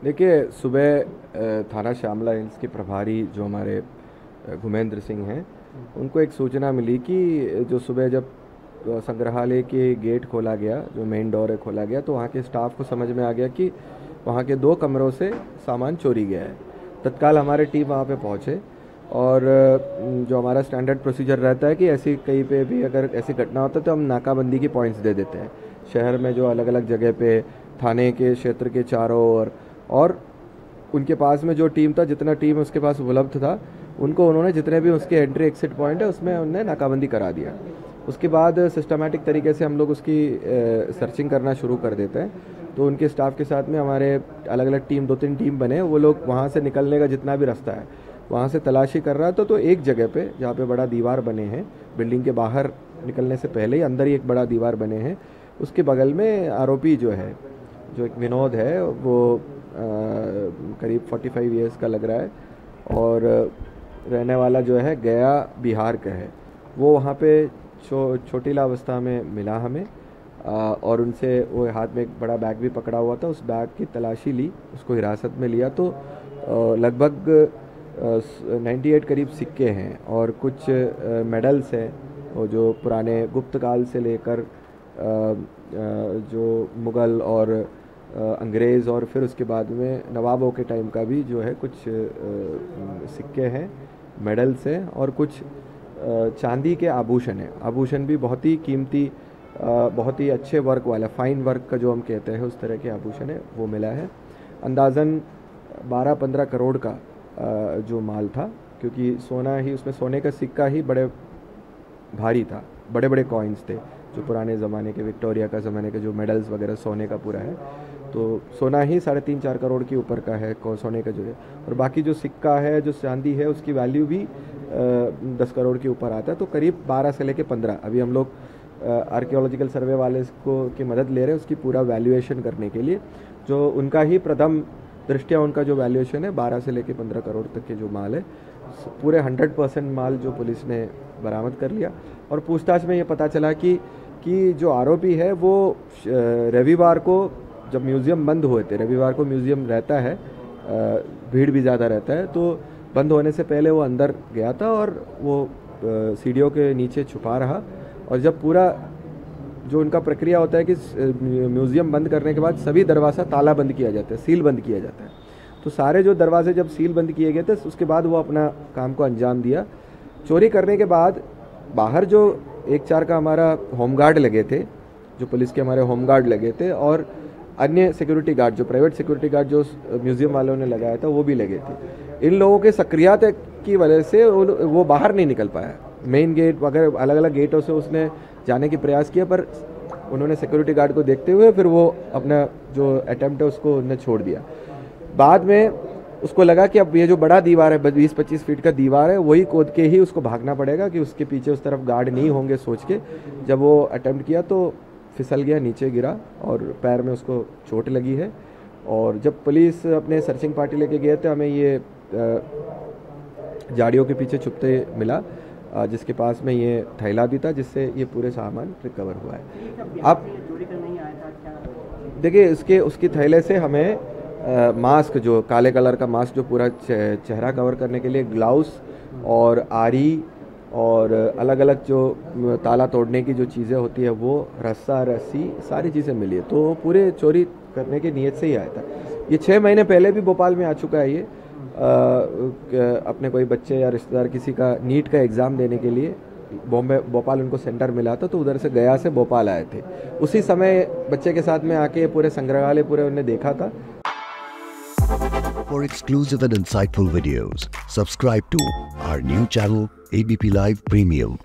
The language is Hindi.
देखिए, सुबह थाना श्यामला हिल्स के प्रभारी जो हमारे घुमेंद्र सिंह हैं, उनको एक सूचना मिली कि जो सुबह जब संग्रहालय के गेट खोला गया, जो मेन डोर है खोला गया, तो वहाँ के स्टाफ को समझ में आ गया कि वहाँ के 2 कमरों से सामान चोरी गया है। तत्काल हमारी टीम वहाँ पे पहुँचे और जो हमारा स्टैंडर्ड प्रोसीजर रहता है कि ऐसी कहीं पे भी अगर ऐसी घटना होता है तो हम नाकाबंदी की पॉइंट्स दे देते हैं शहर में, जो अलग अलग जगह पे थाने के क्षेत्र के चारों ओर, और उनके पास में जो टीम था, जितना टीम उसके पास उपलब्ध था, उनको उन्होंने जितने भी उसके एंट्री एग्जिट पॉइंट है उसमें उन्होंने नाकाबंदी करा दिया। उसके बाद सिस्टमैटिक तरीके से हम लोग उसकी सर्चिंग करना शुरू कर देते हैं। तो उनके स्टाफ के साथ में हमारे अलग अलग टीम 2-3 टीम बने, वो लोग वहाँ से निकलने का जितना भी रास्ता है वहाँ से तलाशी कर रहा था। तो एक जगह पे जहाँ पे बड़ा दीवार बने हैं, बिल्डिंग के बाहर निकलने से पहले ही अंदर ही एक बड़ा दीवार बने हैं, उसके बगल में आरोपी जो है, जो एक विनोद है, वो करीब 45 ईयर्स का लग रहा है और रहने वाला जो है गया बिहार का है। वो वहाँ पे छोटीला अवस्था में मिला हमें और उनसे वो हाथ में एक बड़ा बैग भी पकड़ा हुआ था। उस बैग की तलाशी ली, उसको हिरासत में लिया तो लगभग 98 करीब सिक्के हैं और कुछ मेडल्स हैं, और जो पुराने गुप्त काल से लेकर जो मुग़ल और अंग्रेज़ और फिर उसके बाद में नवाबों के टाइम का भी जो है कुछ सिक्के हैं, मेडल्स हैं और कुछ चांदी के आभूषण हैं। आभूषण भी बहुत ही कीमती, बहुत ही अच्छे वर्क वाला, फाइन वर्क का जो हम कहते हैं उस तरह के आभूषण है, वो मिला है। अंदाज़न 12-15 करोड़ का जो माल था, क्योंकि सोना ही, उसमें सोने का सिक्का ही बड़े भारी था, बड़े बड़े कॉइन्स थे जो पुराने ज़माने के, विक्टोरिया का ज़माने के जो मेडल्स वगैरह सोने का पूरा है। तो सोना ही 3.5-4 करोड़ के ऊपर का है सोने का जो है, और बाकी जो सिक्का है, जो चांदी है, उसकी वैल्यू भी 10 करोड़ के ऊपर आता है। तो करीब 12 से लेके 15, अभी हम लोग आर्कियोलॉजिकल सर्वे वाले को की मदद ले रहे हैं उसकी पूरा वैल्यूएशन करने के लिए। जो उनका ही प्रथम दृष्टिया उनका जो वैल्यूएशन है 12 से लेके 15 करोड़ तक के जो माल है, पूरे 100% माल जो पुलिस ने बरामद कर लिया। और पूछताछ में ये पता चला कि जो आरोपी है वो रविवार को, जब म्यूज़ियम बंद हुए थे, रविवार को म्यूज़ियम रहता है, भीड़ भी ज़्यादा रहता है, तो बंद होने से पहले वो अंदर गया था और वो सीढ़ियों के नीचे छुपा रहा। और जब पूरा जो उनका प्रक्रिया होता है कि म्यूज़ियम बंद करने के बाद सभी दरवाज़ा ताला बंद किया जाता है, सील बंद किया जाता है, तो सारे जो दरवाजे जब सील बंद किए गए थे उसके बाद वो अपना काम को अंजाम दिया। चोरी करने के बाद बाहर जो 1-4 का हमारा होमगार्ड लगे थे, जो पुलिस के हमारे होमगार्ड लगे थे, और अन्य सिक्योरिटी गार्ड, जो प्राइवेट सिक्योरिटी गार्ड जो म्यूज़ियम वालों ने लगाया था, वो भी लगे थे। इन लोगों के सक्रियता की वजह से वो बाहर नहीं निकल पाया। मेन गेट वगैरह अलग अलग गेटों से उसने जाने की प्रयास किया, पर उन्होंने सिक्योरिटी गार्ड को देखते हुए फिर वो अपना जो अटेम्प्ट है उसको उन्होंने छोड़ दिया। बाद में उसको लगा कि अब ये जो बड़ा दीवार है, 20-25 फीट का दीवार है, वही कूद के ही उसको भागना पड़ेगा, कि उसके पीछे उस तरफ गार्ड नहीं होंगे सोच के जब वो अटेम्प्ट किया तो फिसल गया, नीचे गिरा और पैर में उसको चोट लगी है। और जब पुलिस अपने सर्चिंग पार्टी लेके गए थे, हमें ये झाड़ियों के पीछे छुपते मिला, जिसके पास में ये थैला भी था जिससे ये पूरे सामान रिकवर हुआ है। अब देखिए, उसकी थैले से हमें मास्क, जो काले कलर का मास्क जो पूरा चेहरा कवर करने के लिए, ग्लव्स और आरी और अलग अलग जो ताला तोड़ने की जो चीज़ें होती है वो, रस्सा, रस्सी, सारी चीज़ें मिली है। तो पूरे चोरी करने की नीयत से ही आया था। ये 6 महीने पहले भी भोपाल में आ चुका है। ये अपने कोई बच्चे या रिश्तेदार किसी का नीट का एग्ज़ाम देने के लिए भोपाल उनको सेंटर मिला था, तो उधर से गया से भोपाल आए थे। उसी समय बच्चे के साथ में आके पूरे संग्रहालय पूरे उन्होंने देखा था। For exclusive and insightful videos, subscribe to our new channel ABP Live Premium.